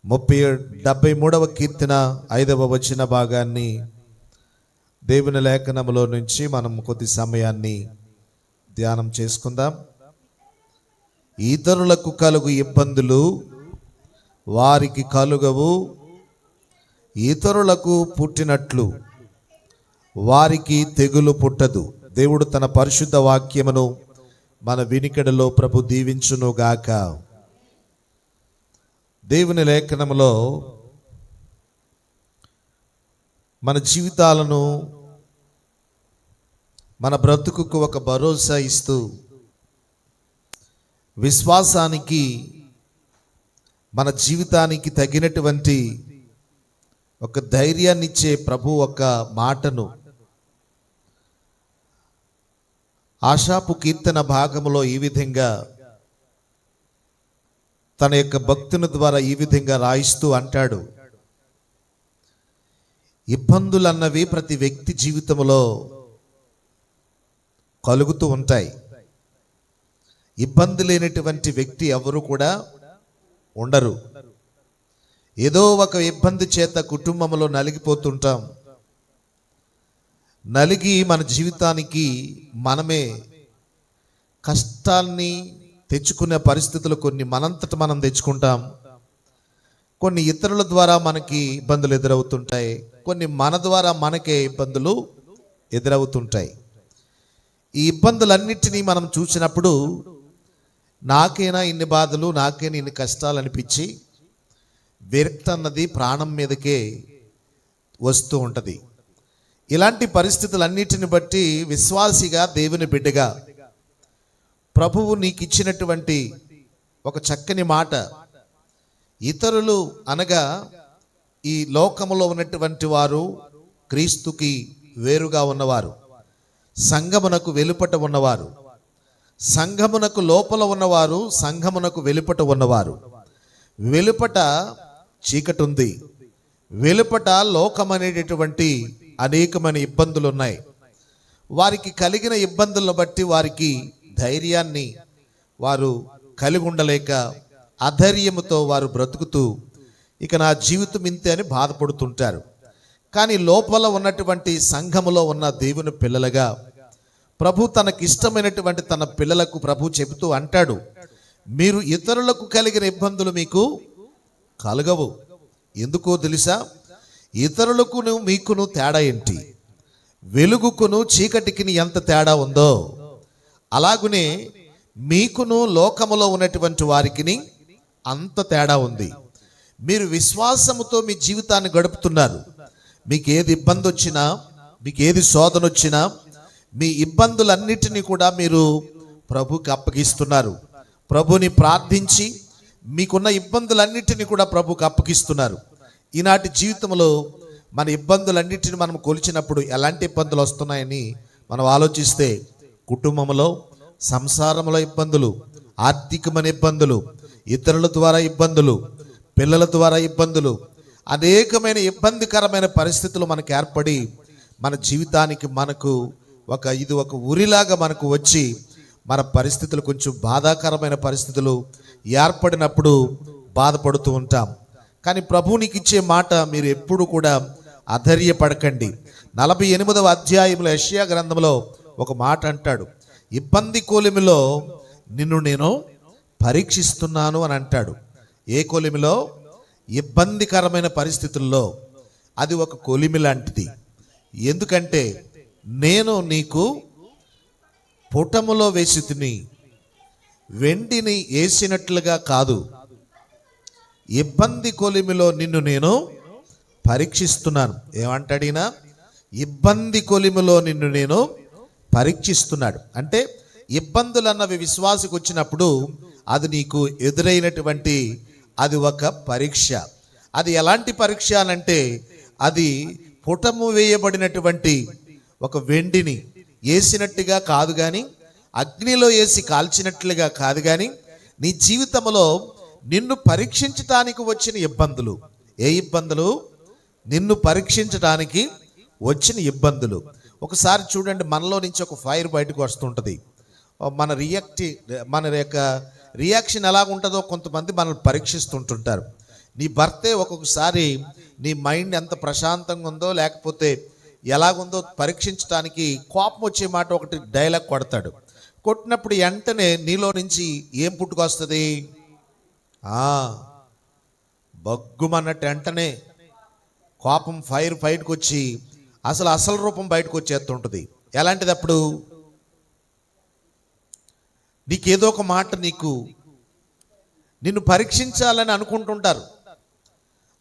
73వ కీర్తన 5వ వచన భాగాన్ని దేవుని లేఖనములో నుంచి మనం కొద్ది సమయాన్ని ధ్యానం చేసుకుందాం. ఇతరులకు కలుగు ఇబ్బందులు వారికి కలుగవు, ఇతరులకు పుట్టినట్లు వారికి తెగులు పుట్టదు. దేవుడు తన పరిశుద్ధ వాక్యమును మన వినికిడిలో ప్రభు దీవించునుగాక. దేవుని లేఖనములో మన జీవితాలను, మన బ్రతుకుకు ఒక భరోసా ఇస్తూ విశ్వాసానికి, మన జీవితానికి తగినటువంటి ఒక ధైర్యాన్ని ఇచ్చే ప్రభు ఒక మాటను ఆశాపు కీర్తన భాగములో ఈ విధంగా తన యొక్క భక్తుని ద్వారా ఈ విధంగా రాయిస్తూ అంటాడు. ఇబ్బందులు అన్నవి ప్రతి వ్యక్తి జీవితంలో కలుగుతూ ఉంటాయి. ఇబ్బంది లేనటువంటి వ్యక్తి ఎవరు కూడా ఉండరు. ఏదో ఒక ఇబ్బంది చేత కుటుంబంలో నలిగిపోతుంటాం. నలిగి మన జీవితానికి మనమే కష్టాల్ని తెచ్చుకునే పరిస్థితులు కొన్ని మనంతట మనం తెచ్చుకుంటాం. కొన్ని ఇతరుల ద్వారా మనకి ఇబ్బందులు ఎదురవుతుంటాయి, కొన్ని మన ద్వారా మనకే ఇబ్బందులు ఎదురవుతుంటాయి. ఈ ఇబ్బందులన్నిటినీ మనం చూసినప్పుడు నాకేనా ఇన్ని బాధలు, నాకేనా ఇన్ని కష్టాలు అనిపించి విరక్తి అన్నది ప్రాణం మీదకే వస్తూ ఉంటుంది. ఇలాంటి పరిస్థితులన్నిటిని బట్టి విశ్వాసిగా, దేవుని బిడ్డగా ప్రభువు నీకు ఇచ్చినటువంటి ఒక చక్కని మాట, ఇతరులు అనగా ఈ లోకములో ఉన్నటువంటి వారు, క్రీస్తుకి వేరుగా ఉన్నవారు, సంఘమునకు వెలుపట ఉన్నవారు, సంఘమునకు లోపల ఉన్నవారు, సంఘమునకు వెలుపట ఉన్నవారు. వెలుపట చీకటి ఉంది, వెలుపట లోకమనేటటువంటి అనేకమైన ఇబ్బందులు ఉన్నాయి. వారికి కలిగిన ఇబ్బందులను బట్టి వారికి ధైర్యాన్ని వారు కలిగి ఉండలేక అధైర్యముతో వారు బ్రతుకుతూ ఇక నా జీవితం ఇంతే అని బాధపడుతుంటారు. కానీ లోపల ఉన్నటువంటి సంఘములో ఉన్న దేవుని పిల్లలుగా ప్రభు తనకిష్టమైనటువంటి తన పిల్లలకు ప్రభు చెబుతూ అంటాడు, మీరు ఇతరులకు కలిగిన ఇబ్బందులు మీకు కలగవు. ఎందుకో తెలుసా? ఇతరులకును మీకును తేడా ఏంటి? వెలుగుకును చీకటికి ఎంత తేడా ఉందో అలాగునే మీకును లోకములో ఉన్నటువంటి వారికి అంత తేడా ఉంది. మీరు విశ్వాసముతో మీ జీవితాన్ని గడుపుతున్నారు. మీకు ఏది ఇబ్బంది వచ్చినా, మీకు ఏది శోధన వచ్చినా, మీ ఇబ్బందులన్నిటినీ కూడా మీరు ప్రభుకి అప్పగిస్తున్నారు. ప్రభుని ప్రార్థించి మీకున్న ఇబ్బందులన్నిటినీ కూడా ప్రభుకి అప్పగిస్తున్నారు. ఈనాటి జీవితంలో మన ఇబ్బందులన్నిటిని మనం కొలిచినప్పుడు ఎలాంటి ఇబ్బందులు వస్తున్నాయని మనం ఆలోచిస్తే, కుటుంబంలో, సంసారంలో ఇబ్బందులు, ఆర్థికమైన ఇబ్బందులు, ఇతరుల ద్వారా ఇబ్బందులు, పిల్లల ద్వారా ఇబ్బందులు, అనేకమైన ఇబ్బందికరమైన పరిస్థితులు మనకు ఏర్పడి మన జీవితానికి ఇది ఒక ఉరిలాగా మనకు వచ్చి మన పరిస్థితులు కొంచెం బాధాకరమైన పరిస్థితులు ఏర్పడినప్పుడు బాధపడుతూ ఉంటాం. కానీ ప్రభు నీకు ఇచ్చే మాట, మీరు ఎప్పుడు కూడా అధైర్యపడకండి. 48వ అధ్యాయంలో యెషయా గ్రంథంలో ఒక మాట అంటాడు, ఇబ్బంది కొలిమిలో నిన్ను నేను పరీక్షిస్తున్నాను అని అంటాడు. ఏ కొలిమిలో? ఇబ్బందికరమైన పరిస్థితుల్లో. అది ఒక కొలిమి లాంటిది. ఎందుకంటే నేను నీకు పుటములో వేసి తిని వెండిని వేసినట్లుగా కాదు, ఇబ్బంది కొలిమిలో నిన్ను నేను పరీక్షిస్తున్నాను. ఏమంటాడినా? ఇబ్బంది కొలిమిలో నిన్ను నేను పరీక్షిస్తున్నాడు. అంటే ఇబ్బందులు అన్నవి విశ్వాసకు వచ్చినప్పుడు అది నీకు ఎదురైనటువంటి అది ఒక పరీక్ష. అది ఎలాంటి పరీక్ష అనంటే, అది పుటము వేయబడినటువంటి ఒక వెండిని వేసినట్టుగా కాదు, కానీ అగ్నిలో వేసి కాల్చినట్లుగా కాదు, కానీ నీ జీవితంలో నిన్ను పరీక్షించటానికి వచ్చిన ఇబ్బందులు. ఏ ఇబ్బందులు? నిన్ను పరీక్షించటానికి వచ్చిన ఇబ్బందులు. ఒకసారి చూడండి, మనలో నుంచి ఒక ఫైర్ బయటకు వస్తుంటుంది. మన యొక్క రియాక్షన్ ఎలాగుంటుందో కొంతమంది మనల్ని పరీక్షిస్తుంటుంటారు. నీ భర్తే ఒక్కొక్కసారి నీ మైండ్ ఎంత ప్రశాంతంగా ఉందో లేకపోతే ఎలాగుందో పరీక్షించడానికి కోపం వచ్చే మాట ఒకటి డైలాగ్ కొడతాడు. కొట్టినప్పుడు వెంటనే నీలో నుంచి ఏం పుట్టుకొస్తుంది? బగ్గుమన్నట్టు వెంటనే కోపం ఫైర్ బయటకు వచ్చి అసలు రూపం బయటకు వచ్చేస్తుంటుంది. ఎలాంటిది? అప్పుడు నీకేదో ఒక మాట నిన్ను పరీక్షించాలని అనుకుంటుంటారు.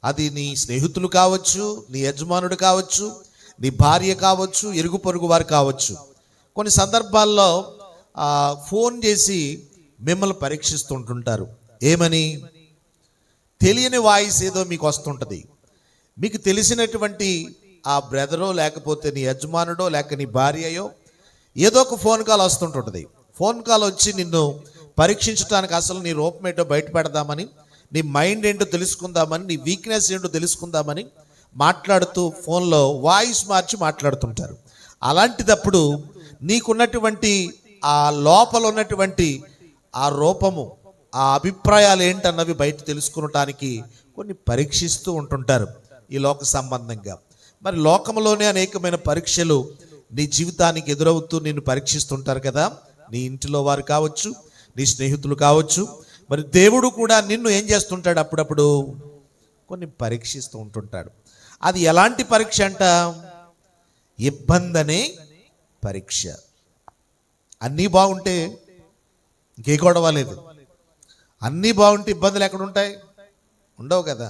అది నీ స్నేహితులు కావచ్చు, నీ యజమానుడు కావచ్చు, నీ భార్య కావచ్చు, ఇరుగు పొరుగు వారు కావచ్చు. కొన్ని సందర్భాల్లో ఫోన్ చేసి మిమ్మల్ని పరీక్షిస్తుంటుంటారు. ఏమని? తెలియని వాయిస్ ఏదో మీకు వస్తుంటుంది. మీకు తెలిసినటువంటి ఆ బ్రదరో లేకపోతే నీ యజమానుడో లేక నీ భార్యయో ఏదో ఒక ఫోన్ కాల్ వస్తుంటుంటుంది. ఫోన్ కాల్ వచ్చి నిన్ను పరీక్షించడానికి, అసలు నీ రూపం ఏంటో బయట పెడదామని, నీ మైండ్ ఏంటో తెలుసుకుందామని, నీ వీక్నెస్ ఏంటో తెలుసుకుందామని మాట్లాడుతూ ఫోన్లో వాయిస్ మార్చి మాట్లాడుతుంటారు. అలాంటిదప్పుడు నీకున్నటువంటి ఆ లోపల ఉన్నటువంటి ఆ రూపము, ఆ అభిప్రాయాలు ఏంటన్నవి బయట తెలుసుకునటానికి కొన్ని పరీక్షిస్తూ ఉంటుంటారు ఈ లోక సంబంధంగా. మరి లోకంలోనే అనేకమైన పరీక్షలు నీ జీవితానికి ఎదురవుతూ నిన్ను పరీక్షిస్తుంటారు కదా. నీ ఇంటిలో వారు కావచ్చు, నీ స్నేహితులు కావచ్చు. మరి దేవుడు కూడా నిన్ను ఏం చేస్తుంటాడు? అప్పుడప్పుడు కొన్ని పరీక్షిస్తూ ఉంటుంటాడు. అది ఎలాంటి పరీక్ష అంట? ఇబ్బంది అనే పరీక్ష. అన్నీ బాగుంటే ఇంకే గొడవ లేదు. అన్నీ బాగుంటే ఇబ్బందులు ఎక్కడ ఉంటాయి? ఉండవు కదా.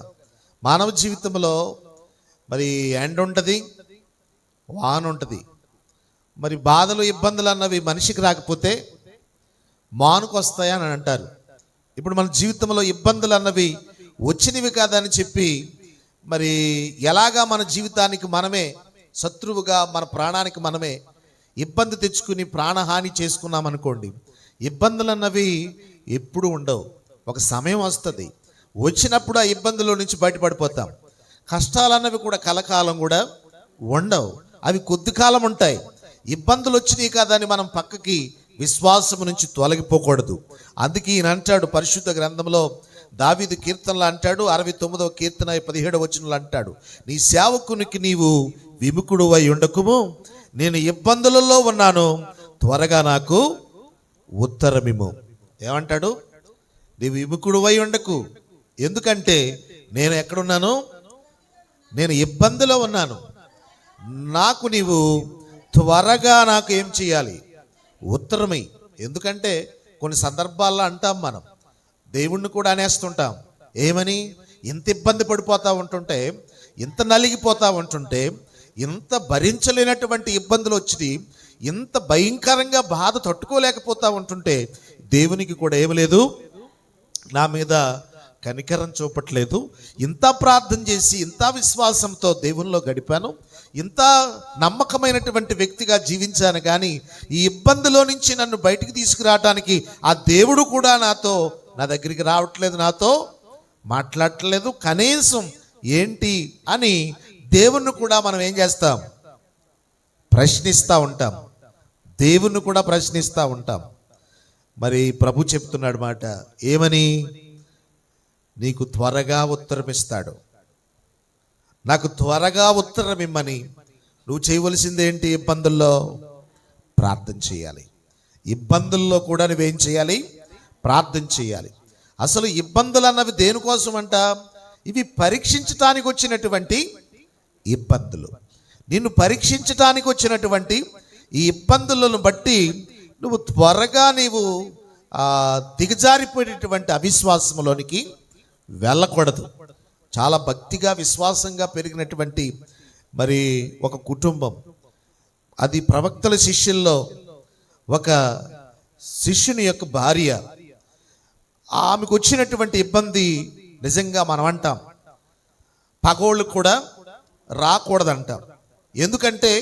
మానవ జీవితంలో మరి ఎండ ఉంటుంది, వాన ఉంటుంది. మరి బాధలు ఇబ్బందులు అన్నవి మనిషికి రాకపోతే మానుకు వస్తాయని అంటారు. ఇప్పుడు మన జీవితంలో ఇబ్బందులు అన్నవి వచ్చినవి కాదని చెప్పి మరి ఎలాగా మన జీవితానికి మనమే శత్రువుగా, మన ప్రాణానికి మనమే ఇబ్బంది తెచ్చుకుని ప్రాణహాని చేసుకున్నాం అనుకోండి, ఇబ్బందులు అన్నవి ఎప్పుడు ఉండవు. ఒక సమయం వస్తుంది, వచ్చినప్పుడు ఆ ఇబ్బందుల నుంచి బయటపడిపోతాం. కష్టాలు అన్నవి కూడా కలకాలం కూడా ఉండవు, అవి కొద్ది కాలం ఉంటాయి. ఇబ్బందులు వచ్చినాయి కాదని మనం పక్కకి విశ్వాసం నుంచి తొలగిపోకూడదు. అందుకే ఈయన అంటాడు పరిశుద్ధ గ్రంథంలో, దావీదు కీర్తనలు అంటాడు, 69వ కీర్తన 17వ వచనంలో అంటాడు, నీ సేవకునికి నీవు విముఖుడు అయి ఉండకుము, నేను ఇబ్బందులలో ఉన్నాను, త్వరగా నాకు ఉత్తరమిమ్ము. ఏమంటాడు? నీవు విముఖుడు అయి ఉండకు. ఎందుకంటే నేను ఎక్కడున్నాను? నేను ఇబ్బందిలో ఉన్నాను. నాకు నీవు త్వరగా నాకు ఏం చేయాలి? ఉత్తరమై. ఎందుకంటే కొన్ని సందర్భాల్లో అంటాం, మనం దేవుణ్ణి కూడా అనేస్తుంటాం. ఏమని? ఇంత ఇబ్బంది పడిపోతూ ఉంటుంటే, ఇంత నలిగిపోతూ ఉంటుంటే, ఇంత భరించలేనటువంటి ఇబ్బందులు వచ్చి, ఇంత భయంకరంగా బాధ తట్టుకోలేకపోతూ ఉంటుంటే దేవునికి కూడా ఏమి లేదు, నా మీద కనికరం చూపట్లేదు. ఇంత ప్రార్థన చేసి ఇంత విశ్వాసంతో దేవునిలో గడిపాను, ఇంత నమ్మకమైనటువంటి వ్యక్తిగా జీవించాను, కానీ ఈ ఇబ్బందిలో నుంచి నన్ను బయటికి తీసుకురావడానికి ఆ దేవుడు కూడా నా దగ్గరికి రావట్లేదు, నాతో మాట్లాడట్లేదు. కనీసం ఏంటి అని దేవుణ్ణి కూడా మనం ఏం చేస్తాం? ప్రశ్నిస్తూ ఉంటాం. దేవుణ్ణి కూడా ప్రశ్నిస్తూ ఉంటాం. మరి ప్రభు చెప్తున్నాడు మాట, ఏమని? నీకు త్వరగా ఉత్తరం ఇస్తాడు. నాకు త్వరగా ఉత్తరం ఇమ్మని. నువ్వు చేయవలసింది ఏంటి? ఇబ్బందుల్లో ప్రార్థన చేయాలి. ఇబ్బందుల్లో కూడా నువ్వేం చేయాలి? ప్రార్థన చేయాలి. అసలు ఇబ్బందులు అన్నవి దేనికోసం అంట? ఇవి పరీక్షించటానికి వచ్చినటువంటి ఇబ్బందులు. నిన్ను పరీక్షించటానికి వచ్చినటువంటి ఈ ఇబ్బందులను బట్టి నువ్వు త్వరగా దిగజారిపోయేటటువంటి అవిశ్వాసంలోనికి వెళ్ళకూడదు. చాలా భక్తిగా విశ్వాసంగా పెరిగినటువంటి మరి ఒక కుటుంబం, అది ప్రవక్తల శిష్యుల్లో ఒక శిష్యుని యొక్క భార్య, ఆమెకు వచ్చినటువంటి ఇబ్బంది నిజంగా మనం అంటాం పగోళ్ళు కూడా రాకూడదంటాం. ఎందుకంటే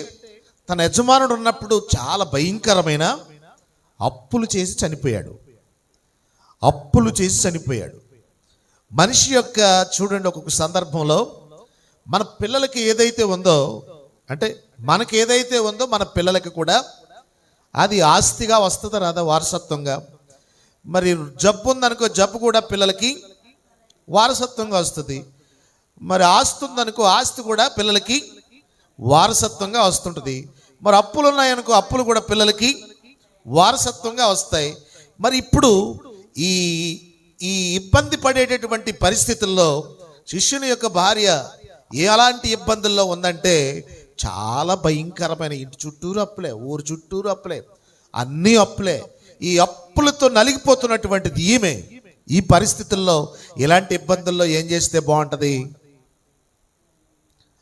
తన యజమానుడు ఉన్నప్పుడు చాలా భయంకరమైన అప్పులు చేసి చనిపోయాడు. మనిషి యొక్క చూడండి, ఒక్కొక్క సందర్భంలో మన పిల్లలకి ఏదైతే ఉందో, అంటే మనకి ఏదైతే ఉందో మన పిల్లలకి కూడా అది ఆస్తిగా వస్తుందా రాదా? వారసత్వంగా. మరి జబ్బు ఉందనుకో, జబ్బు కూడా పిల్లలకి వారసత్వంగా వస్తుంది. మరి ఆస్తి ఉందనుకో, ఆస్తి కూడా పిల్లలకి వారసత్వంగా వస్తుంటుంది. మరి అప్పులు ఉన్నాయనుకో, అప్పులు కూడా పిల్లలకి వారసత్వంగా వస్తాయి. మరి ఇప్పుడు ఈ ఈ ఇబ్బంది పడేటటువంటి పరిస్థితుల్లో శిష్యుని యొక్క భార్య ఎలాంటి ఇబ్బందుల్లో ఉందంటే, చాలా భయంకరమైన, ఇంటి చుట్టూరు అప్పులే, ఊరు చుట్టూరు అప్పులే, అన్నీ అప్పులే. ఈ అప్పులతో నలిగిపోతున్నటువంటిది ఈమె. ఈ పరిస్థితుల్లో ఇలాంటి ఇబ్బందుల్లో ఏం చేస్తే బాగుంటుంది?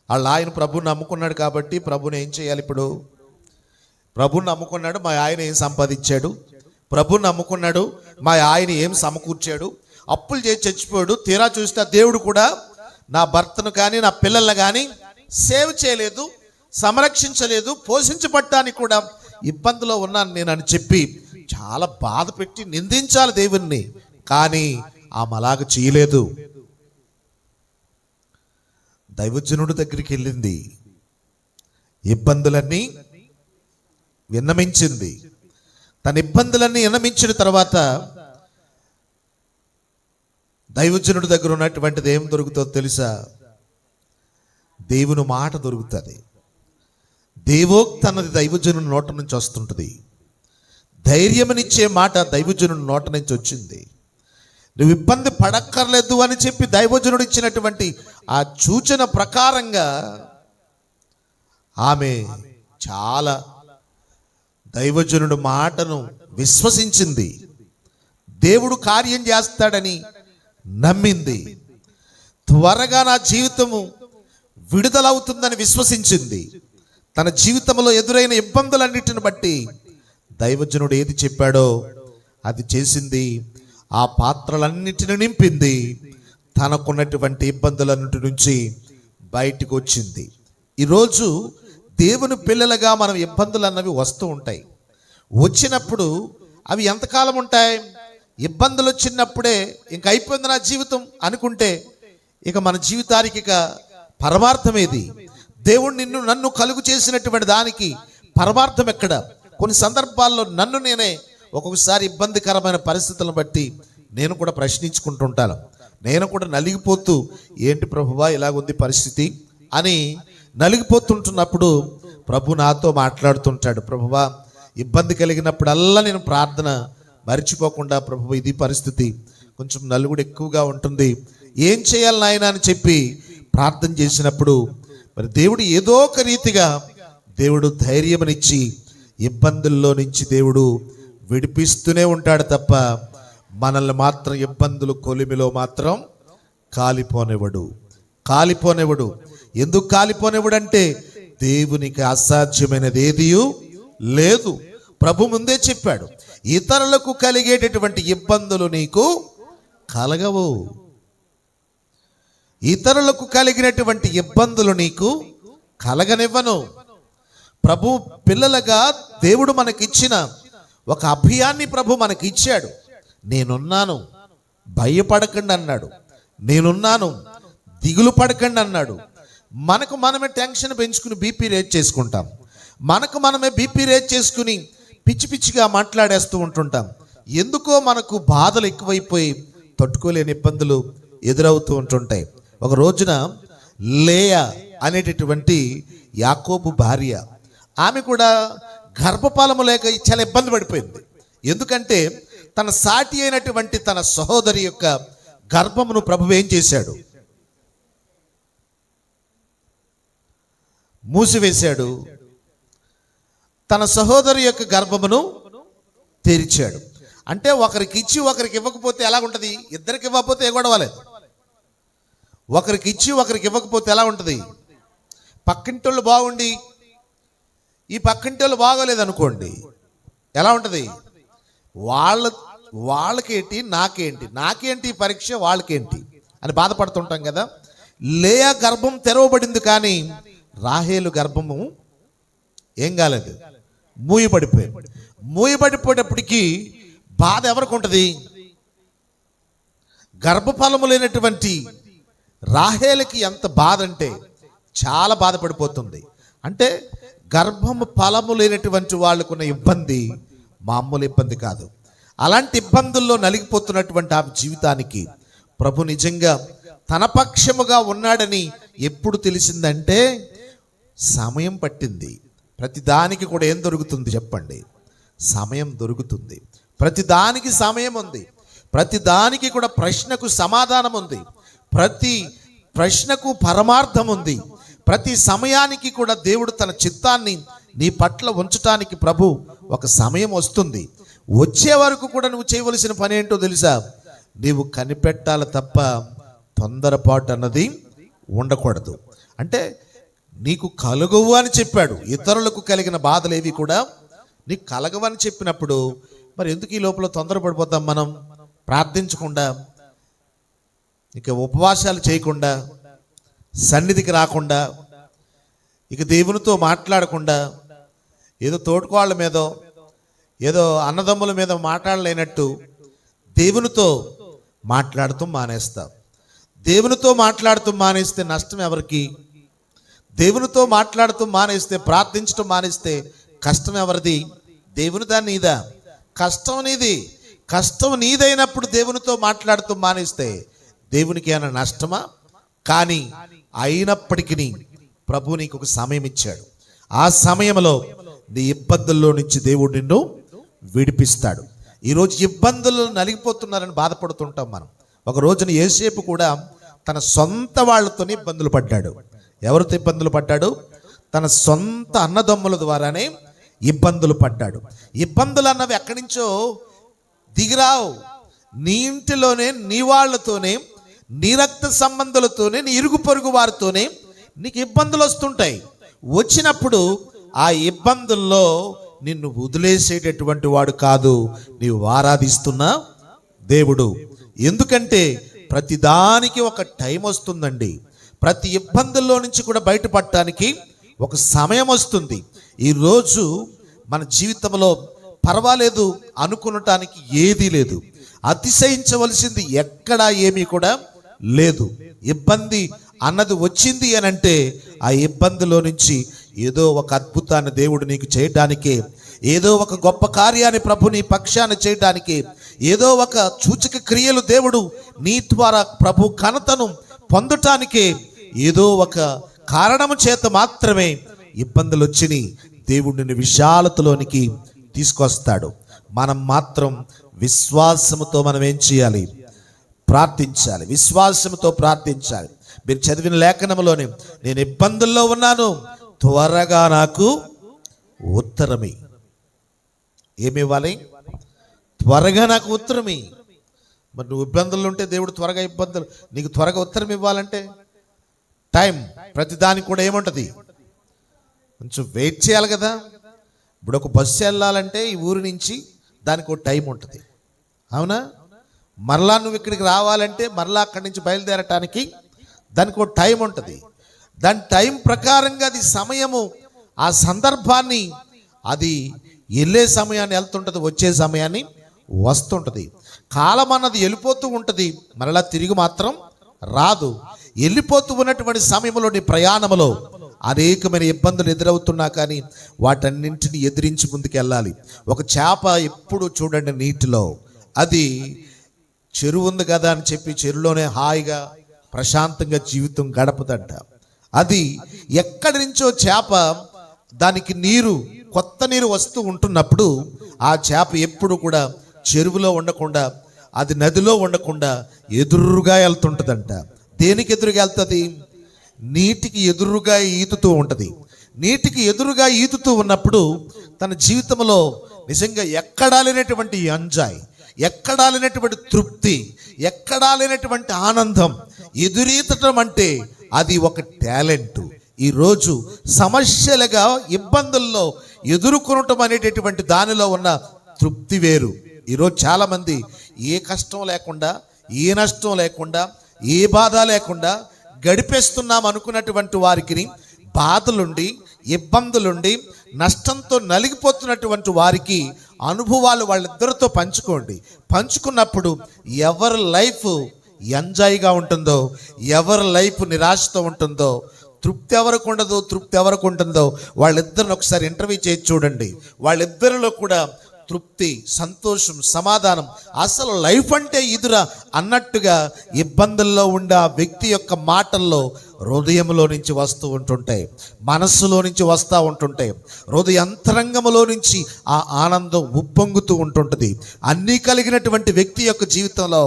వాళ్ళ ఆయన ప్రభుని నమ్ముకున్నాడు కాబట్టి ప్రభుని ఏం చేయాలి? ఇప్పుడు ప్రభుని నమ్ముకున్నాడు, మా ఆయన ఏం సంపాదించాడు? ప్రభుని నమ్ముకున్నాడు, మా ఆయన ఏం సమకూర్చాడు? అప్పులు చేసి చచ్చిపోయాడు. తీరా చూస్తే దేవుడు కూడా నా భర్తను కానీ నా పిల్లల్ని కానీ సేవ్ చేయలేదు, సంరక్షించలేదు, పోషించబట్టానికి కూడా ఇబ్బందిలో ఉన్నాను నేను అని చెప్పి చాలా బాధ పెట్టి నిందించాలి దేవుణ్ణి. కానీ ఆమె అలాగ చేయలేదు. దైవజనుడి దగ్గరికి వెళ్ళింది, ఇబ్బందులన్నీ విన్నమించింది. తన ఇబ్బందులన్నీ విన్నమించిన తర్వాత దైవజనుడి దగ్గర ఉన్నటువంటిది ఏం దొరుకుతుందో తెలుసా? దేవుని మాట దొరుకుతుంది. దేవోక్తి అన్నది దైవజనుని నోట నుంచి వస్తుంటుంది. ధైర్యమనిచ్చే మాట దైవజనుని నోట నుంచి వచ్చింది. నువ్వు ఇబ్బంది పడక్కర్లేదు అని చెప్పి దైవజనుడు ఇచ్చినటువంటి ఆ సూచన ప్రకారంగా ఆమె చాలా దైవజనుడు మాటను విశ్వసించింది. దేవుడు కార్యం చేస్తాడని నమ్మింది. త్వరగా నా జీవితము విడుదలవుతుందని విశ్వసించింది. తన జీవితంలో ఎదురైన ఇబ్బందులన్నిటిని బట్టి దైవజనుడు ఏది చెప్పాడో అది చేసింది. ఆ పాత్రలన్నిటిని నింపింది. తనకున్నటువంటి ఇబ్బందులన్నిటి నుంచి బయటికి వచ్చింది. ఈరోజు దేవుని పిల్లలుగా మనం ఇబ్బందులు అన్నవి వస్తూ ఉంటాయి. వచ్చినప్పుడు అవి ఎంతకాలం ఉంటాయి? ఇబ్బందులు వచ్చినప్పుడే ఇంక అయిపోయింది నా జీవితం అనుకుంటే ఇక మన జీవితానికి ఇక పరమార్థం ఏది? దేవుడు నన్ను కలుగు చేసినటువంటి దానికి పరమార్థం ఎక్కడ? కొన్ని సందర్భాల్లో నన్ను నేనే ఒక్కొక్కసారి ఇబ్బందికరమైన పరిస్థితులను బట్టి నేను కూడా ప్రశ్నించుకుంటుంటాను. నేను కూడా నలిగిపోతూ, ఏంటి ప్రభువా ఇలాగుంది పరిస్థితి అని నలిగిపోతుంటున్నప్పుడు ప్రభు నాతో మాట్లాడుతుంటాడు. ప్రభువా, ఇబ్బంది కలిగినప్పుడల్లా నేను ప్రార్థన మర్చిపోకుండా, ప్రభు ఇది పరిస్థితి, కొంచెం నలుగుడు ఎక్కువగా ఉంటుంది, ఏం చేయాలి నాయన అని చెప్పి ప్రార్థన చేసినప్పుడు మరి దేవుడు ఏదో ఒక రీతిగా దేవుడు ధైర్యమనిచ్చి ఇబ్బందుల్లో నుంచి దేవుడు విడిపిస్తూనే ఉంటాడు తప్ప మనల్ని మాత్రం ఇబ్బందులు కొలిమిలో మాత్రం కాలిపోనివ్వడు. ఎందుకు కాలిపోనివ్వడు అంటే దేవునికి అసాధ్యమైనది ఏదియూ లేదు. ప్రభు ముందే చెప్పాడు, ఇతరులకు కలిగేటటువంటి ఇబ్బందులు నీకు కలగవు. ఇతరులకు కలిగినటువంటి ఇబ్బందులు నీకు కలగనివ్వను. ప్రభు పిల్లలుగా దేవుడు మనకిచ్చిన ఒక అభయాన్ని ప్రభు మనకి ఇచ్చాడు. నేనున్నాను, భయపడకండి అన్నాడు. నేనున్నాను, దిగులు పడకండి అన్నాడు. మనకు మనమే టెన్షన్ పెంచుకుని బీపీ రేజ్ చేసుకుంటాం. మనకు మనమే బీపీ రేజ్ చేసుకుని పిచ్చి పిచ్చిగా మాట్లాడేస్తూ ఉంటుంటాం. ఎందుకో మనకు బాధలు ఎక్కువైపోయి తట్టుకోలేని ఇబ్బందులు ఎదురవుతూ ఉంటుంటాయి. ఒక రోజున లేయా అనేటటువంటి యాకోబు భార్య, ఆమె కూడా గర్భఫలము లేక చాలా ఇబ్బంది పడిపోయింది. ఎందుకంటే తన సాటి అయినటువంటి తన సహోదరి యొక్క గర్భమును ప్రభువు ఏం చేశాడు? మూసివేశాడు. తన సహోదరి యొక్క గర్భమును తెరిచాడు. అంటే ఒకరికి ఇచ్చి ఒకరికి ఇవ్వకపోతే ఎలా ఉంటుంది? ఇద్దరికి ఇవ్వకపోతే ఏ గొడవలేదు. ఒకరికి ఇచ్చి ఒకరికి ఇవ్వకపోతే ఎలా ఉంటుంది? పక్కింటోళ్ళు బాగుండి ఈ పక్కింటోళ్ళు బాగోలేదనుకోండి, ఎలా ఉంటుంది? వాళ్ళకేంటి, నాకేంటి పరీక్ష, వాళ్ళకేంటి అని బాధపడుతుంటాం కదా. లేయా గర్భం తెరవబడింది, కానీ రాహేలు గర్భము ఏం కాలేదు, మూయబడిపోయేటప్పటికీ బాధ ఎవరికి ఉంటుంది? గర్భఫలము లేనటువంటి రాహేలుకి ఎంత బాధ అంటే చాలా బాధపడిపోతుంది. అంటే గర్భము ఫలము లేనటువంటి వాళ్ళకున్న ఇబ్బంది మామూలు ఇబ్బంది కాదు. అలాంటి ఇబ్బందుల్లో నలిగిపోతున్నటువంటి ఆ జీవితానికి ప్రభు నిజంగా తన పక్షముగా ఉన్నాడని ఎప్పుడు తెలిసిందంటే సమయం పట్టింది. ప్రతి దానికి కూడా ఏం దొరుకుతుంది చెప్పండి? సమయం దొరుకుతుంది. ప్రతి దానికి సమయం ఉంది. ప్రతి దానికి కూడా ప్రశ్నకు సమాధానం ఉంది. ప్రతి ప్రశ్నకు పరమార్థం ఉంది. ప్రతి సమయానికి కూడా దేవుడు తన చిత్తాన్ని నీ పట్ల ఉంచటానికి ప్రభు ఒక సమయం వస్తుంది. వచ్చే వరకు కూడా నువ్వు చేయవలసిన పని ఏంటో తెలుసా? నీవు కనిపెట్టాలి తప్ప తొందరపాటు అన్నది ఉండకూడదు. అంటే నీకు కలుగవు అని చెప్పాడు. ఇతరులకు కలిగిన బాధలు ఏవి కూడా నీకు కలగవని చెప్పినప్పుడు మరి ఎందుకు ఈ లోపల తొందరపడిపోతాం? మనం ప్రార్థించకుండా, ఇక ఉపవాసాలు చేయకుండా, సన్నిధికి రాకుండా, ఇక దేవునితో మాట్లాడకుండా, ఏదో తోడుకోళ్ళ మీదో ఏదో అన్నదమ్ముల మీద మాట్లాడలేనట్టు దేవునితో మాట్లాడుతూ మానేస్తాం. దేవునితో మాట్లాడుతూ మానేస్తే నష్టం ఎవరికి? దేవునితో మాట్లాడుతూ మానేస్తే, ప్రార్థించడం మానేస్తే కష్టం ఎవరిది? దేవునిదా నీదా? కష్టం నీది. కష్టం నీదైనప్పుడు దేవునితో మాట్లాడుతూ మానేస్తే దేవునికి ఏమైనా నష్టమా? కానీ అయినప్పటికీ ప్రభు నీకు ఒక సమయం ఇచ్చాడు. ఆ సమయంలో నీ ఇబ్బందుల్లో నుంచి దేవుడు నిన్ను విడిపిస్తాడు. ఈరోజు ఇబ్బందులు నలిగిపోతున్నారని బాధపడుతుంటాం మనం. ఒక రోజున యోసేపు కూడా తన సొంత వాళ్ళతోనే ఇబ్బందులు పడ్డాడు. ఎవరితో ఇబ్బందులు పడ్డాడు? తన సొంత అన్నదమ్ముల ద్వారానే ఇబ్బందులు పడ్డాడు. ఇబ్బందులు అన్నవి ఎక్కడి నుంచో దిగిరావు. నీ ఇంటిలోనే, నీ వాళ్ళతోనే, నీ రక్త సంబంధులతోనే, నీ ఇరుగు పొరుగు వారితోనే నీకు ఇబ్బందులు వస్తుంటాయి. వచ్చినప్పుడు ఆ ఇబ్బందుల్లో నిన్ను వదిలేసేటటువంటి వాడు కాదు, నీవు ఆరాధిస్తున్న దేవుడు. ఎందుకంటే ప్రతిదానికి ఒక టైం వస్తుందండి. ప్రతి ఇబ్బందుల్లో నుంచి కూడా బయటపడటానికి ఒక సమయం వస్తుంది. ఈరోజు మన జీవితంలో పర్వాలేదు అనుకునటానికి ఏదీ లేదు. అతిశయించవలసింది ఎక్కడా ఏమీ కూడా లేదు. ఇబ్బంది అన్నది వచ్చింది అని అంటే ఆ ఇబ్బందిలో నుంచి ఏదో ఒక అద్భుతాన్ని దేవుడు నీకు చేయటానికే, ఏదో ఒక గొప్ప కార్యాన్ని ప్రభు నీ పక్షాన చేయటానికి, ఏదో ఒక సూచక క్రియలు దేవుడు నీ ద్వారా ప్రభు ఘనతను పొందటానికే, ఏదో ఒక కారణము చేత మాత్రమే ఇబ్బందులు వచ్చినాయి. దేవుడిని విశాలతలోనికి తీసుకొస్తాడు. మనం మాత్రం విశ్వాసముతో మనం ఏం చేయాలి? ప్రార్థించాలి. విశ్వాసముతో ప్రార్థించాలి. మీరు చదివిన లేఖనంలోనే, నేను ఇబ్బందుల్లో ఉన్నాను, త్వరగా నాకు ఉత్తరమి. ఏమి ఇవ్వాలి? త్వరగా నాకు ఉత్తరమి. మరి నువ్వు ఇబ్బందుల్లో ఉంటే దేవుడు త్వరగా నీకు త్వరగా ఉత్తరం ఇవ్వాలంటే టైం, ప్రతిదానికి కూడా ఏముంటుంది? కొంచెం వెయిట్ చేయాలి కదా. ఇప్పుడు ఒక బస్సు వెళ్ళాలంటే ఈ ఊరి నుంచి దానికి ఒక టైం ఉంటుంది, అవునా? మరలా నువ్వు ఇక్కడికి రావాలంటే మరలా అక్కడి నుంచి బయలుదేరటానికి దానికి ఒక టైం ఉంటుంది. దాని టైం ప్రకారంగా అది సమయము, ఆ సందర్భాన్ని, అది వెళ్ళే సమయాన్ని వెళ్తుంటుంది, వచ్చే సమయాన్ని వస్తుంటుంది. కాలం అన్నది వెళ్ళిపోతూ ఉంటుంది, మరలా తిరిగి మాత్రం రాదు. వెళ్ళిపోతూ ఉన్నటువంటి సమయంలో నీ ప్రయాణంలో అనేకమైన ఇబ్బందులు ఎదురవుతున్నా కానీ వాటన్నింటిని ఎదిరించి ముందుకెళ్ళాలి. ఒక చేప ఎప్పుడు చూడండి నీటిలో, అది చెరువు ఉంది కదా అని చెప్పి చెరువులోనే హాయిగా ప్రశాంతంగా జీవితం గడపదంట. అది ఎక్కడి నుంచో చేప, దానికి నీరు, కొత్త నీరు వస్తూ ఉంటున్నప్పుడు ఆ చేప ఎప్పుడు కూడా చెరువులో ఉండకుండా, అది నదిలో ఉండకుండా ఎదురుగా వెళ్తుంటుందంట. దేనికి ఎదురుగా వెళ్తుంది? నీటికి ఎదురుగా ఈదుతూ ఉంటుంది. నీటికి ఎదురుగా ఈదుతూ ఉన్నప్పుడు తన జీవితంలో నిజంగా ఎక్కడా లేనటువంటి ఎంజాయ్, ఎక్కడా లేనటువంటి తృప్తి, ఎక్కడా లేనటువంటి ఆనందం, ఎదురీతటం అంటే అది ఒక టాలెంట్. ఈరోజు సమస్యలుగా, ఇబ్బందుల్లో ఎదుర్కొనటం అనేటటువంటి దానిలో ఉన్న తృప్తి వేరు. ఈరోజు చాలామంది ఏ కష్టం లేకుండా, ఏ నష్టం లేకుండా, ఏ బాధ లేకుండా గడిపేస్తున్నాం అనుకున్నటువంటి వారికి బాధలుండి, ఇబ్బందులుండి, నష్టంతో నలిగిపోతున్నటువంటి వారికి అనుభవాలు వాళ్ళిద్దరితో పంచుకోండి. పంచుకున్నప్పుడు ఎవరి లైఫ్ ఎంజాయ్గా ఉంటుందో, ఎవరి లైఫ్ నిరాశతో ఉంటుందో, తృప్తి ఎవరికి ఉండదో, తృప్తి ఎవరికి ఉంటుందో వాళ్ళిద్దరిని ఒకసారి ఇంటర్వ్యూ చేసి చూడండి. వాళ్ళిద్దరిలో కూడా తృప్తి, సంతోషం, సమాధానం, అసలు లైఫ్ అంటే ఇదురా అన్నట్టుగా ఇబ్బందుల్లో ఉండే ఆ వ్యక్తి యొక్క మాటల్లో హృదయంలో నుంచి వస్తూ ఉంటుంటాయి, మనస్సులో నుంచి వస్తూ ఉంటుంటాయి, హృదయ అంతరంగములో నుంచి ఆ ఆనందం ఉప్పొంగుతూ ఉంటుంటుంది. అన్నీ కలిగినటువంటి వ్యక్తి యొక్క జీవితంలో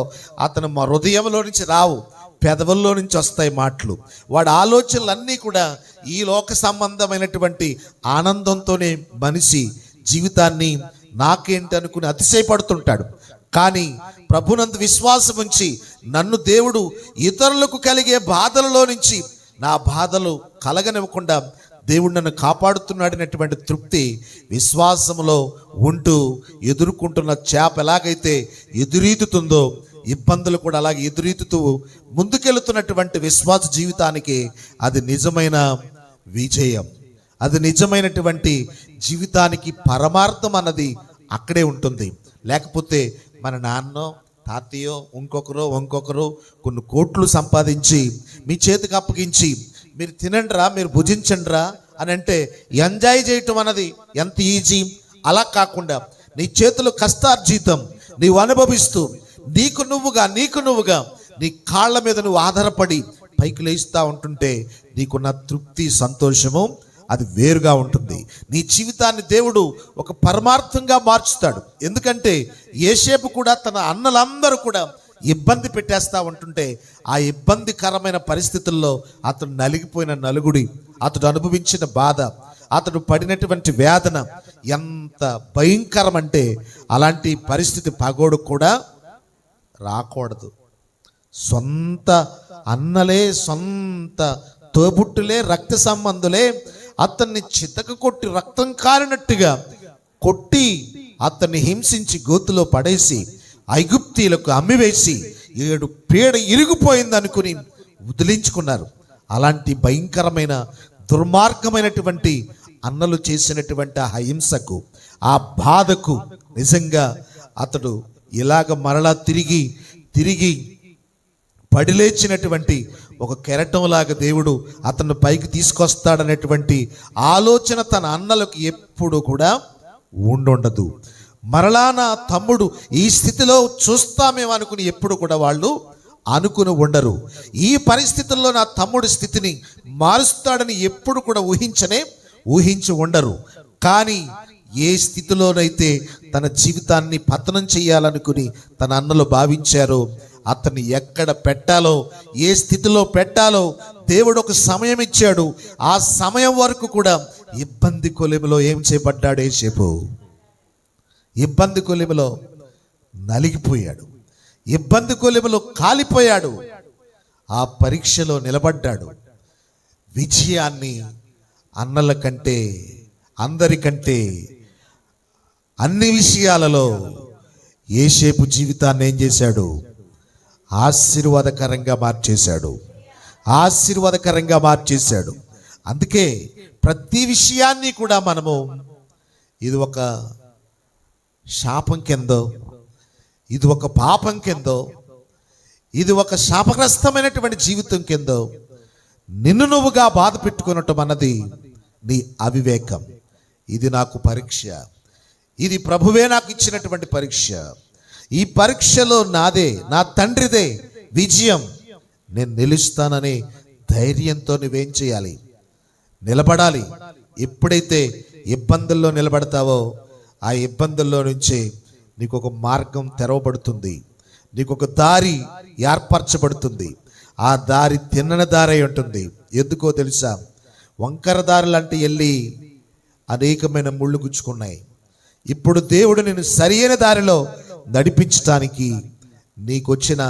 అతను మా హృదయంలో నుంచి రావు, పెదవుల్లో నుంచి వస్తాయి మాటలు. వాడి ఆలోచనలన్నీ కూడా ఈ లోక సంబంధమైనటువంటి ఆనందంతోనే మనిషి జీవితాన్ని నాకేంటి అనుకుని అతిశయపడుతుంటాడు. కానీ ప్రభునందు విశ్వాసం ఉంచి నన్ను దేవుడు ఇతరులకు కలిగే బాధలలో నుంచి నా బాధలు కలగనివ్వకుండా దేవుడు నన్ను కాపాడుతున్నాడనేటువంటి తృప్తి విశ్వాసములో ఉంటూ ఎదుర్కొంటున్న చేప ఎలాగైతే ఎదురీదుతుందో ఇబ్బందులు కూడా అలాగే ఎదురీదుతూ ముందుకెళ్తున్నటువంటి విశ్వాస జీవితానికి అది నిజమైన విజయం, అది నిజమైనటువంటి జీవితానికి పరమార్థం అన్నది అక్కడే ఉంటుంది. లేకపోతే మన నాన్నో తాతయ్యో ఇంకొకరు కొన్ని కోట్లు సంపాదించి మీ చేతికి అప్పగించి మీరు తినండిరా, మీరు భుజించండిరా అని అంటే ఎంజాయ్ చేయటం అన్నది ఎంత ఈజీ. అలా కాకుండా నీ చేతులు కష్టార్జితం నీవు అనుభవిస్తూ నీకు నువ్వుగా నీ కాళ్ళ మీద నువ్వు ఆధారపడి పైకి లేస్తూ ఉంటుంటే నీకున్న తృప్తి, సంతోషము అది వేరుగా ఉంటుంది. నీ జీవితాన్ని దేవుడు ఒక పరమార్థంగా మార్చుతాడు. ఎందుకంటే యోసేపు కూడా తన అన్నలందరూ కూడా ఇబ్బంది పెట్టేస్తూ ఉంటుంటే ఆ ఇబ్బందికరమైన పరిస్థితుల్లో అతడు నలిగిపోయిన నలుగుడి, అతడు అనుభవించిన బాధ, అతడు పడినటువంటి వేదన ఎంత భయంకరం అంటే అలాంటి పరిస్థితి పగోడు కూడా రాకూడదు. సొంత అన్నలే, సొంత తోబుట్టులే, రక్త సంబంధులే అతన్ని చితక కొట్టి రక్తం కారినట్టుగా కొట్టి అతన్ని హింసించి గోతులో పడేసి ఐగుప్తీలకు అమ్మివేసి 7 పీడ ఇరిగిపోయింది అనుకుని వదిలించుకున్నారు. అలాంటి భయంకరమైన దుర్మార్గమైనటువంటి అన్నలు చేసినటువంటి ఆ హింసకు, ఆ బాధకు నిజంగా అతడు ఇలాగ మరలా తిరిగి పడిలేచినటువంటి ఒక కెరటంలాగా దేవుడు అతను పైకి తీసుకొస్తాడనేటువంటి ఆలోచన తన అన్నలకు ఎప్పుడు కూడా ఉండదు. మరలా నా తమ్ముడు ఈ స్థితిలో చూస్తామేమో అనుకుని ఎప్పుడు కూడా వాళ్ళు అనుకుని ఉండరు. ఈ పరిస్థితుల్లో నా తమ్ముడి స్థితిని మారుస్తాడని ఎప్పుడు కూడా ఊహించి ఉండరు. కానీ ఏ స్థితిలోనైతే తన జీవితాన్ని పతనం చేయాలనుకుని తన అన్నలు భావించారో అతన్ని ఎక్కడ పెట్టాలో, ఏ స్థితిలో పెట్టాలో దేవుడు ఒక సమయం ఇచ్చాడు. ఆ సమయం వరకు కూడా ఇబ్బంది కొలిమిలో ఏం చేయబడ్డాడు యోసేపు? ఇబ్బంది కొలిమిలో నలిగిపోయాడు, ఇబ్బంది కొలిమిలో కాలిపోయాడు. ఆ పరీక్షలో నిలబడ్డాడు. విజయాన్ని అన్నల కంటే, అందరికంటే, అన్ని విషయాలలో యోసేపు జీవితాన్ని ఏం చేశాడు? ఆశీర్వాదకరంగా మార్చేశాడు. అందుకే ప్రతి విషయాన్ని కూడా మనము ఇది ఒక శాపం కిందో, ఇది ఒక పాపం కిందో, ఇది ఒక శాపగ్రస్తమైనటువంటి జీవితం కిందో నిన్ను నువ్వుగా బాధ పెట్టుకున్నట్టు అన్నది నీ అవివేకం. ఇది నాకు పరీక్ష, ఇది ప్రభువే నాకు ఇచ్చినటువంటి పరీక్ష. ఈ పరీక్షలో నాదే, నా తండ్రిదే విజయం. నేను నిలుస్తాననే ధైర్యంతో నువ్వేం చేయాలి? నిలబడాలి. ఎప్పుడైతే ఇబ్బందుల్లో నిలబడతావో ఆ ఇబ్బందుల్లో నుంచి నీకు ఒక మార్గం తెరవబడుతుంది, నీకు ఒక దారి ఏర్పరచబడుతుంది. ఆ దారి తిన్నని దారి ఉంటుంది. ఎందుకో తెలుసా? వంకర దారులంటే వెళ్ళి అనేకమైన ముళ్ళు గుచ్చుకున్నాయి. ఇప్పుడు దేవుడు నేను సరైన దారిలో నడిపించటానికి నీకొచ్చిన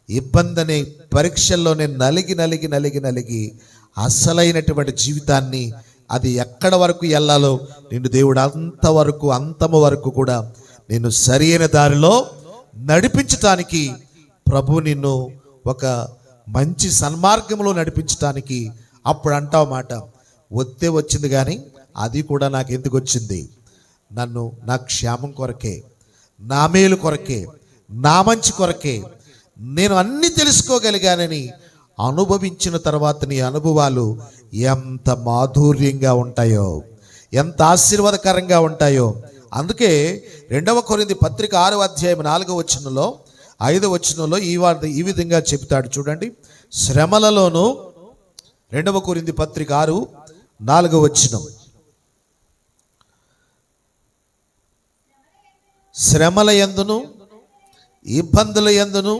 ఇబ్బంది అనే పరీక్షల్లో నేను నలిగి అసలైనటువంటి జీవితాన్ని అది ఎక్కడ వరకు వెళ్ళాలో నిన్ను దేవుడు అంతము వరకు కూడా నిన్ను సరైన దారిలో నడిపించటానికి, ప్రభు నిన్ను ఒక మంచి సన్మార్గంలో నడిపించటానికి. అప్పుడు అంటావు మాట, వస్తే వచ్చింది కానీ అది కూడా నాకు ఎందుకు వచ్చింది? నా క్షేమం కొరకే, నా మేలు కొరకే, నా మంచి కొరకే, నేను అన్నీ తెలుసుకోగలిగానని అనుభవించిన తర్వాత నీ అనుభవాలు ఎంత మాధుర్యంగా ఉంటాయో, ఎంత ఆశీర్వాదకరంగా ఉంటాయో అందుకే 2 కొరింథీ పత్రిక 6వ అధ్యాయం 4వ వచనంలో 5వ వచనంలో ఈ విధంగా చెప్తాడు చూడండి. శ్రమలలోను 2 కొరింథీ పత్రిక 6:4వ వచనం, శ్రమల యందును ఇబ్బందుల యందును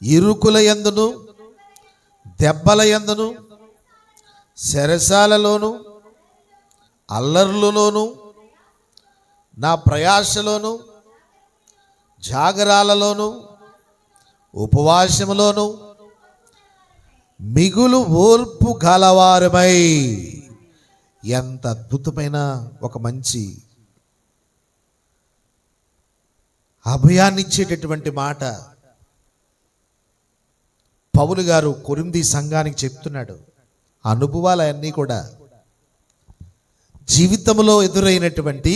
ఇరుకుల యందును దెబ్బల యందును చెరసాలలోను అల్లర్లలోను నా ప్రయాసలోను జాగరాలలోను ఉపవాసములోను మిగులు ఓర్పు గలవారమై. ఎంత అద్భుతమైన ఒక మంచి అభయాన్ని ఇచ్చేటటువంటి మాట పౌలు గారు కొరింథీ సంఘానికి చెప్తున్నాడు. అనుభవాలన్నీ కూడా జీవితంలో ఎదురైనటువంటి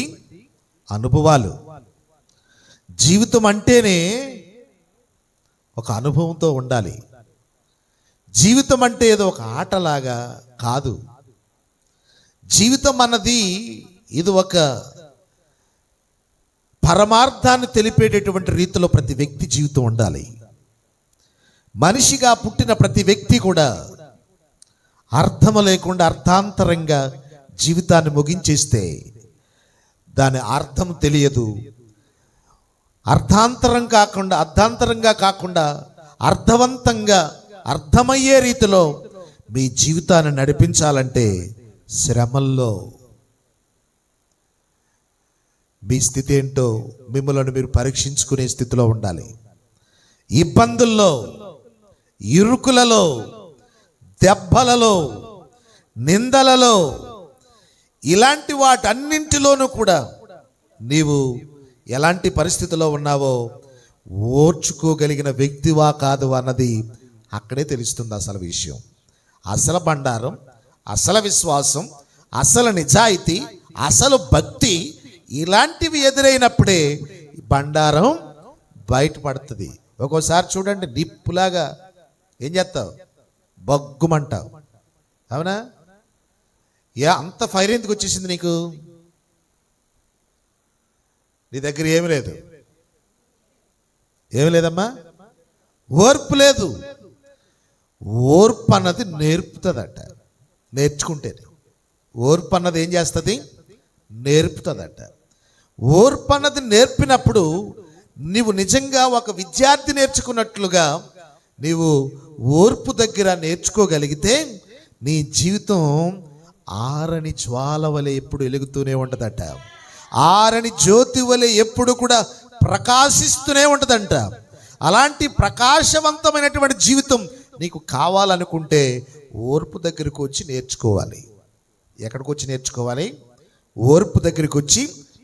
అనుభవాలు. జీవితం అంటేనే ఒక అనుభవంతో ఉండాలి. జీవితం అంటే ఏదో ఒక ఆటలాగా కాదు. జీవితం అన్నది ఇది ఒక పరమార్థాన్ని తెలిపేటటువంటి రీతిలో ప్రతి వ్యక్తి జీవితం ఉండాలి. మనిషిగా పుట్టిన ప్రతి వ్యక్తి కూడా అర్థము లేకుండా అర్థాంతరంగా జీవితాన్ని ముగించేస్తే దాని అర్థం తెలియదు. అర్థాంతరంగా కాకుండా అర్థవంతంగా అర్థమయ్యే రీతిలో మీ జీవితాన్ని నడిపించాలంటే శ్రమల్లో మీ స్థితి ఏంటో మిమ్మల్ని మీరు పరీక్షించుకునే స్థితిలో ఉండాలి. ఇబ్బందుల్లో ఇరుకులలో దెబ్బలలో నిందలలో ఇలాంటి వాటన్నింటిలోనూ కూడా నీవు ఎలాంటి పరిస్థితిలో ఉన్నావో ఓర్చుకోగలిగిన వ్యక్తివా కాదు అన్నది అక్కడే తెలుస్తుంది అసలు విషయం. అసలు బండారం, అసలు విశ్వాసం, అసలు నిజాయితీ, అసలు భక్తి ఇలాంటివి ఎదురైనప్పుడే బండారం బయటపడుతుంది. ఒక్కోసారి చూడండి, నిప్పులాగా ఏం చేస్తావు, బగ్గుమంటావు. అవునా? అంత ఫైర్ ఎందుకు వచ్చేసింది నీకు? నీ దగ్గర ఏమి లేదు, ఏమి లేదమ్మా, ఓర్పు లేదు. ఓర్పు అన్నది నేర్పుతుందట. నేర్చుకుంటేనే ఓర్పు అన్నది ఏం చేస్తుంది, నేర్పుతుందట. ఓర్పు అన్నది నేర్పినప్పుడు నీవు నిజంగా ఒక విద్యార్థి నేర్చుకున్నట్లుగా నీవు ఓర్పు దగ్గర నేర్చుకోగలిగితే నీ జీవితం ఆరని జ్వాల వలె ఎప్పుడు వెలుగుతూనే ఉంటుందట. ఆరని జ్యోతి వలె ఎప్పుడు కూడా ప్రకాశిస్తూనే ఉంటుందంట. అలాంటి ప్రకాశవంతమైనటువంటి జీవితం నీకు కావాలనుకుంటే ఓర్పు దగ్గరికి వచ్చి నేర్చుకోవాలి. ఎక్కడికి వచ్చి నేర్చుకోవాలి? ఓర్పు దగ్గరికి వచ్చి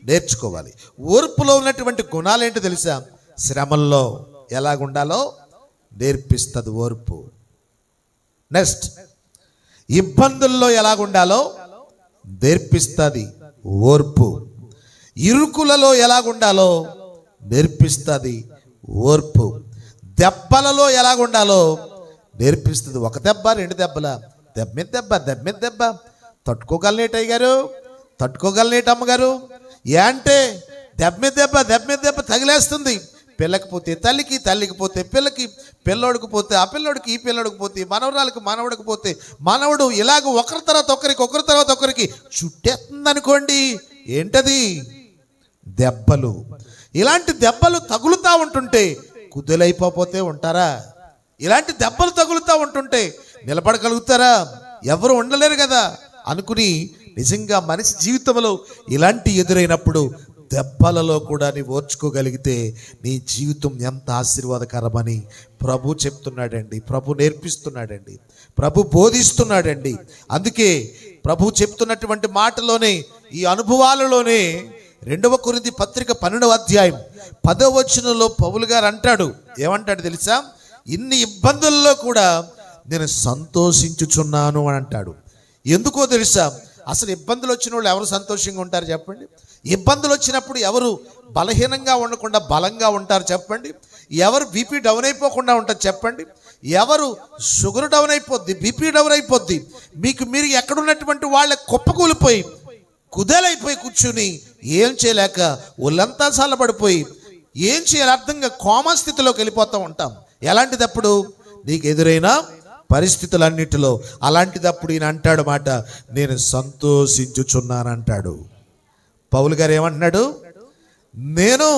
నేర్చుకోవాలి. ఓర్పులో ఉన్నటువంటి గుణాలు ఏంటో తెలుసా? శ్రమల్లో ఎలాగుండాలో నేర్పిస్తుంది ఓర్పు. నెక్స్ట్, ఇబ్బందుల్లో ఎలాగుండాలో నేర్పిస్తుంది ఓర్పు. ఇరుకులలో ఎలాగుండాలో నేర్పిస్తుంది ఓర్పు. దెబ్బలలో ఎలాగుండాలో నేర్పిస్తుంది. ఒక దెబ్బ, 2 దెబ్బల, దెబ్బ మీద దెబ్బ తట్టుకోగలనేటయ్య గారు, తట్టుకోగలనేటి అమ్మగారు. అంటే దెబ్బ మీద దెబ్బ తగిలేస్తుంది. పిల్లకి పోతే తల్లికి, తల్లికి పోతే పిల్లకి, పిల్లోడికి పోతే ఆ పిల్లోడికి, ఈ పిల్లోడికి పోతే మనవరాలకి, మనవడికి పోతే మనవడు, ఇలాగ ఒకరి తర్వాత ఒకరికి చుట్టేస్తుంది అనుకోండి. ఏంటది? దెబ్బలు. ఇలాంటి దెబ్బలు తగులుతూ ఉంటుంటే కుదులైపోతే ఉంటారా? ఇలాంటి దెబ్బలు తగులుతూ ఉంటుంటే నిలబడగలుగుతారా? ఎవరు ఉండలేరు కదా అనుకుని నిజంగా మనిషి జీవితంలో ఇలాంటి ఎదురైనప్పుడు దెబ్బలలో కూడా నీ ఓర్చుకోగలిగితే నీ జీవితం ఎంత ఆశీర్వాదకరమని ప్రభు చెప్తున్నాడండి. ప్రభు నేర్పిస్తున్నాడండి, ప్రభు బోధిస్తున్నాడండి. అందుకే ప్రభు చెప్తున్నటువంటి మాటలోనే, ఈ అనుభవాలలోనే 2 కొరింథీ పత్రిక 12వ అధ్యాయం 10వ వచనంలో పౌలు గారు అంటాడు. ఏమంటాడు తెలుసా? ఇన్ని ఇబ్బందుల్లో కూడా నేను సంతోషించుచున్నాను అని అంటాడు. ఎందుకో తెలుసా? అసలు ఇబ్బందులు వచ్చిన వాళ్ళు ఎవరు సంతోషంగా ఉంటారు చెప్పండి? ఇబ్బందులు వచ్చినప్పుడు ఎవరు బలహీనంగా ఉండకుండా బలంగా ఉంటారు చెప్పండి? ఎవరు బీపీ డౌన్ అయిపోకుండా ఉంటారు చెప్పండి? ఎవరు షుగర్ డౌన్ అయిపోద్ది, బీపీ డౌన్ అయిపోద్ది, మీకు మీరు ఎక్కడున్నటువంటి వాళ్ళ కుప్పకూలిపోయి కుదేలైపోయి కూర్చుని ఏం చేయలేక ఒళ్ళంతా చల్లబడిపోయి ఏం చేయాలి అర్థంగా కోమా స్థితిలోకి వెళ్ళిపోతూ ఉంటాం. ఎలాంటిదప్పుడు నీకు ఎదురైన పరిస్థితులన్నిటిలో అలాంటిదప్పుడు ఈయన అంటాడు మాట, నేను సంతోషించుచున్నానంటాడు. పౌలు గారు ఏమంటున్నాడు? నేను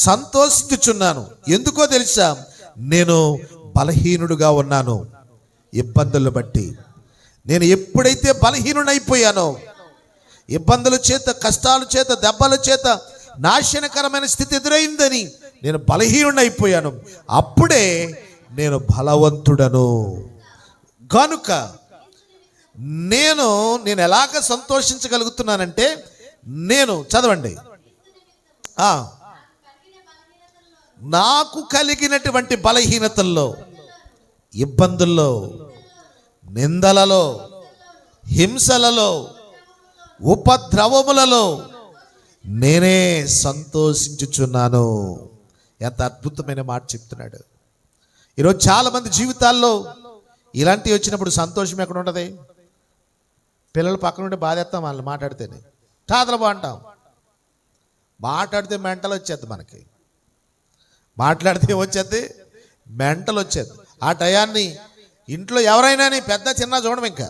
సంతోషించుచున్నాను. ఎందుకో తెలుసా? నేను బలహీనుడుగా ఉన్నాను. ఇబ్బందులు బట్టి నేను ఎప్పుడైతే బలహీనుడైపోయానో, ఇబ్బందుల చేత, కష్టాల చేత, దెబ్బల చేత నాశనకరమైన స్థితి ఎదురైందని నేను బలహీనుడైపోయాను. అప్పుడే నేను బలవంతుడను. కనుక నేను ఎలాగ సంతోషించగలుగుతున్నానంటే, నేను చదవండి, నాకు కలిగినటువంటి బలహీనతల్లో, ఇబ్బందుల్లో, నిందలలో, హింసలలో, ఉపద్రవములలో నేనే సంతోషించుచున్నాను. ఎంత అద్భుతమైన మాట చెప్తున్నాడు. ఈరోజు చాలామంది జీవితాల్లో ఇలాంటివి వచ్చినప్పుడు సంతోషం ఎక్కడ ఉంటుంది? పిల్లలు పక్కన ఉంటే బాధేస్తాం వాళ్ళని మాట్లాడితేనే, తాతలు బాగుంటాం. మాట్లాడితే మెంటల్ వచ్చేది, మనకి మాట్లాడితే వచ్చేది మెంటల్ వచ్చేది. ఆ టయాన్ని ఇంట్లో ఎవరైనా పెద్ద చిన్న చూడడం, ఇంకా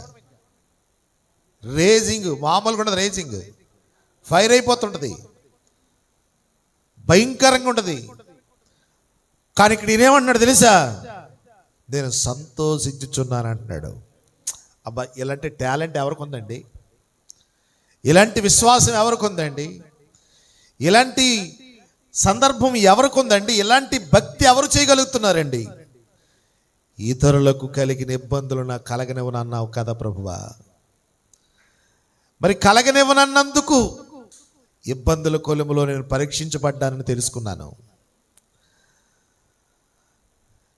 రేజింగ్ మామూలుగా ఉండదు, రేజింగ్ ఫైర్ అయిపోతుంటుంది, భయంకరంగా ఉంటుంది. కానీ ఇక్కడ ఈయనేమంటున్నాడు తెలుసా? నేను సంతోషించుచున్నాను అంటున్నాడు. అబ్బా, ఇలాంటి టాలెంట్ ఎవరికి ఉందండి? ఇలాంటి విశ్వాసం ఎవరికి ఉందండి? ఇలాంటి సందర్భం ఎవరికి ఉందండి? ఇలాంటి భక్తి ఎవరు చేయగలుగుతున్నారండి? ఇతరులకు కలిగిన ఇబ్బందులు నాకు కలగనివ్వనన్నావు కదా ప్రభువా. మరి కలగనివ్వనన్నందుకు ఇబ్బందుల కొలుములో నేను పరీక్షించబడ్డానని తెలుసుకున్నాను.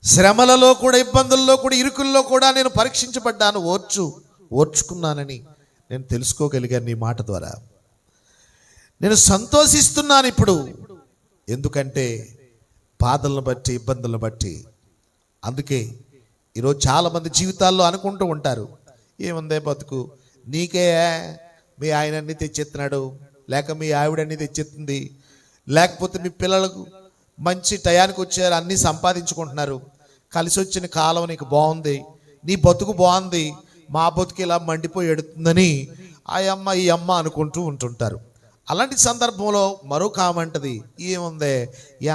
శ్రమలలో కూడా, ఇబ్బందుల్లో కూడా, ఇరుకుల్లో కూడా నేను పరీక్షించబడ్డాను, ఓర్చుకున్నానని నేను తెలుసుకోగలిగాను నీ మాట ద్వారా. నేను సంతోషిస్తున్నాను ఇప్పుడు. ఎందుకంటే బాధలను బట్టి, ఇబ్బందులను బట్టి. అందుకే ఈరోజు చాలామంది జీవితాల్లో అనుకుంటూ ఉంటారు, ఏముందే బతుకు, నీకే మీ ఆయన అన్నీ తెచ్చేస్తున్నాడు, లేక మీ ఆవిడన్నీ తెచ్చేస్తుంది, లేకపోతే మీ పిల్లలకు మంచి టయానికి వచ్చారు, అన్నీ సంపాదించుకుంటున్నారు, కలిసి వచ్చిన కాలం నీకు బాగుంది, నీ బతుకు బాగుంది, మా బతుకు ఇలా మండిపోయి ఎడుతుందని ఆ అమ్మ ఈ అమ్మ అనుకుంటూ ఉంటుంటారు. అలాంటి సందర్భంలో మరో కామంటది, ఏముందే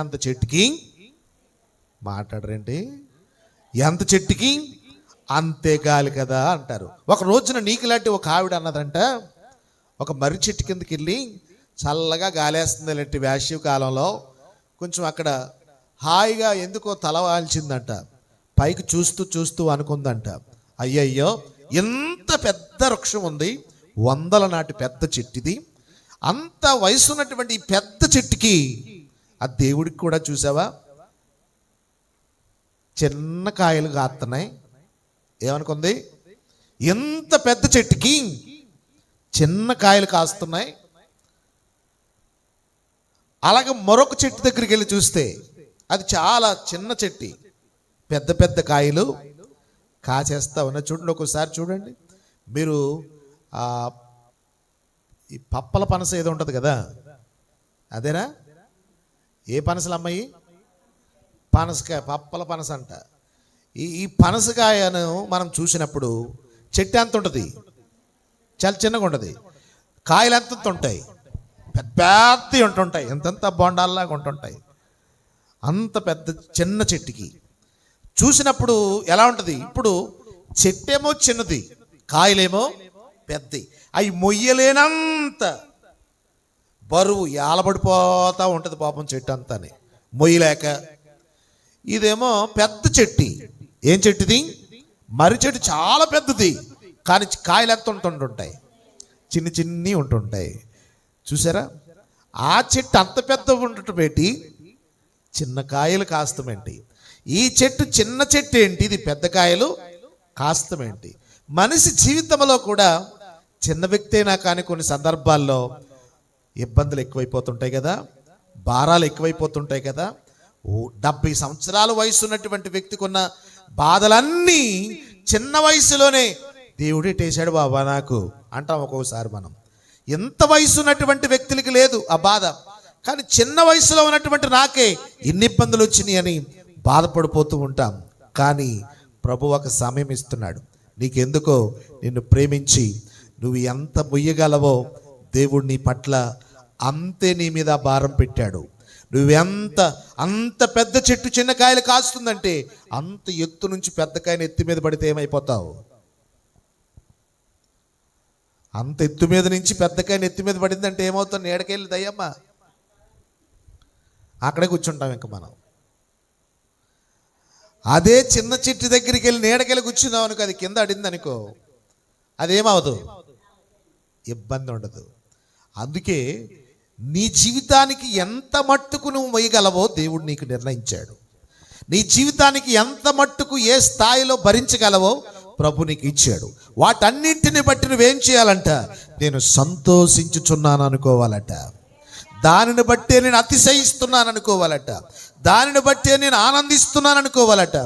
ఎంత చెట్టుకి, మాట్లాడరేంటి, ఎంత చెట్టుకి అంతే గాలి కదా అంటారు. ఒక రోజున నీకులాంటి ఒక ఆవిడ అన్నదంట, ఒక మర్రి చెట్టు కిందకి వెళ్ళి చల్లగా గాలేస్తుంది ఇలాంటి వేసవి కాలంలో, కొంచెం అక్కడ హాయిగా ఎందుకో తల వాల్చిందంట, పైకి చూస్తూ చూస్తూ అనుకుందంట, అయ్యయ్యో ఎంత పెద్ద వృక్షం ఉంది, 100 నాటి పెద్ద చెట్టుది, అంత వయసు ఉన్నటువంటి ఈ పెద్ద చెట్టుకి ఆ దేవుడికి కూడా చూసావా చిన్న కాయలు కాస్తున్నాయి. ఏమనుకుంది? ఎంత పెద్ద చెట్టుకి చిన్న కాయలు కాస్తున్నాయి. అలాగే మరొక చెట్టు దగ్గరికి వెళ్ళి చూస్తే అది చాలా చిన్న చెట్టు, పెద్ద పెద్ద కాయలు కాచేస్తా ఉన్నాయి. చూడండి, ఒకసారి చూడండి మీరు, ఈ పప్పల పనస ఏదో ఉంటుంది కదా, అదేనా? ఏ పనసలు అమ్మాయి? పనసకాయ, పప్పల పనస అంట. ఈ పనసకాయను మనం చూసినప్పుడు చెట్టు ఎంత ఉంటుంది? చాలా చిన్నగా ఉంటుంది. కాయలు ఎంత ఉంటాయి? పెద్ద పెద్దవి ఉంటుంటాయి, ఎంతంత బొండాల్లాగా ఉంటుంటాయి. అంత పెద్ద చిన్న చెట్టుకి చూసినప్పుడు ఎలా ఉంటుంది? ఇప్పుడు చెట్టేమో చిన్నది, కాయలేమో పెద్దవి, అవి మొయ్యలేనంత బరువు ఏలబడిపోతూ ఉంటుంది పాపం చెట్టు అంతానే మొయ్యలేక. ఇదేమో పెద్ద చెట్టు. ఏం చెట్టుది? మర్రి చెట్టు, చాలా పెద్దది, కానీ కాయలు ఎంత ఉంటుంటాయి? చిన్ని చిన్ని ఉంటుంటాయి. చూసారా? ఆ చెట్టు అంత పెద్ద ఉండటం పెట్టి చిన్న కాయలు కాస్తామేంటి? ఈ చెట్టు చిన్న చెట్టు ఏంటి, ఇది పెద్ద కాయలు కాస్తామేంటి? మనిషి జీవితంలో కూడా చిన్న వ్యక్తి అయినా కానీ కొన్ని సందర్భాల్లో ఇబ్బందులు ఎక్కువైపోతుంటాయి కదా, భారాలు ఎక్కువైపోతుంటాయి కదా. 70 సంవత్సరాల వయసు ఉన్నటువంటి వ్యక్తికి ఉన్న బాధలన్నీ చిన్న వయసులోనే దేవుడే టేసాడు బాబా నాకు అంటాం ఒక్కోసారి మనం. ఎంత వయసు ఉన్నటువంటి వ్యక్తులకి లేదు ఆ బాధ, కానీ చిన్న వయసులో ఉన్నటువంటి నాకే ఇన్ని ఇబ్బందులు వచ్చినాయి అని బాధపడిపోతూ ఉంటాం. కానీ ప్రభు ఒక సమయం ఇస్తున్నాడు. నీకెందుకో నిన్ను ప్రేమించి నువ్వు ఎంత మొయ్యగలవో దేవుడు నీ పట్ల అంతే నీ మీద భారం పెట్టాడు. అంత పెద్ద చెట్టు చిన్న కాయలు కాస్తుందంటే అంత ఎత్తు నుంచి పెద్ద కాయను ఎత్తి మీద పడితే ఏమైపోతావు? అంత ఎత్తు మీద నుంచి పెద్ద కాయను ఎత్తి మీద పడిందంటే ఏమవుతావు? నీడకెళ్ళి దయ్యమ్మ అక్కడే కూర్చుంటాం ఇంక మనం. అదే చిన్న చెట్టు దగ్గరికి వెళ్ళి నీడకెళ్ళి కూర్చున్నాం అనుకో, అది కింద అడింది అనుకో, అదేమవదు, ఇబ్బంది ఉండదు. అందుకే నీ జీవితానికి ఎంత మట్టుకు నువ్వు మొయ్యగలవో దేవుడు నీకు నిర్ణయించాడు. నీ జీవితానికి ఎంత మట్టుకు ఏ స్థాయిలో భరించగలవో ప్రభు నీకు ఇచ్చాడు. వాటన్నింటిని బట్టి నువ్వేం చేయాలంట? నేను సంతోషించుచున్నాను అనుకోవాలట. దానిని బట్టే నేను అతిశయిస్తున్నాను అనుకోవాలట. దానిని బట్టే నేను ఆనందిస్తున్నాను అనుకోవాలట.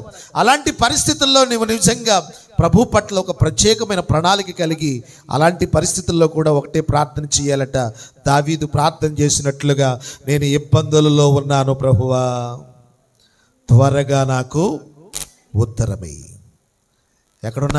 అలాంటి పరిస్థితుల్లో నువ్వు నిజంగా ప్రభు పట్ల ఒక ప్రత్యేకమైన ప్రణాళిక కలిగి అలాంటి పరిస్థితుల్లో కూడా ఒకటే ప్రార్థన చేయాలట. దావీదు ప్రార్థన చేసినట్లుగా, నేను ఇబ్బందులలో ఉన్నాను ప్రభువా, త్వరగా నాకు ఉత్తరమే. ఎక్కడున్నా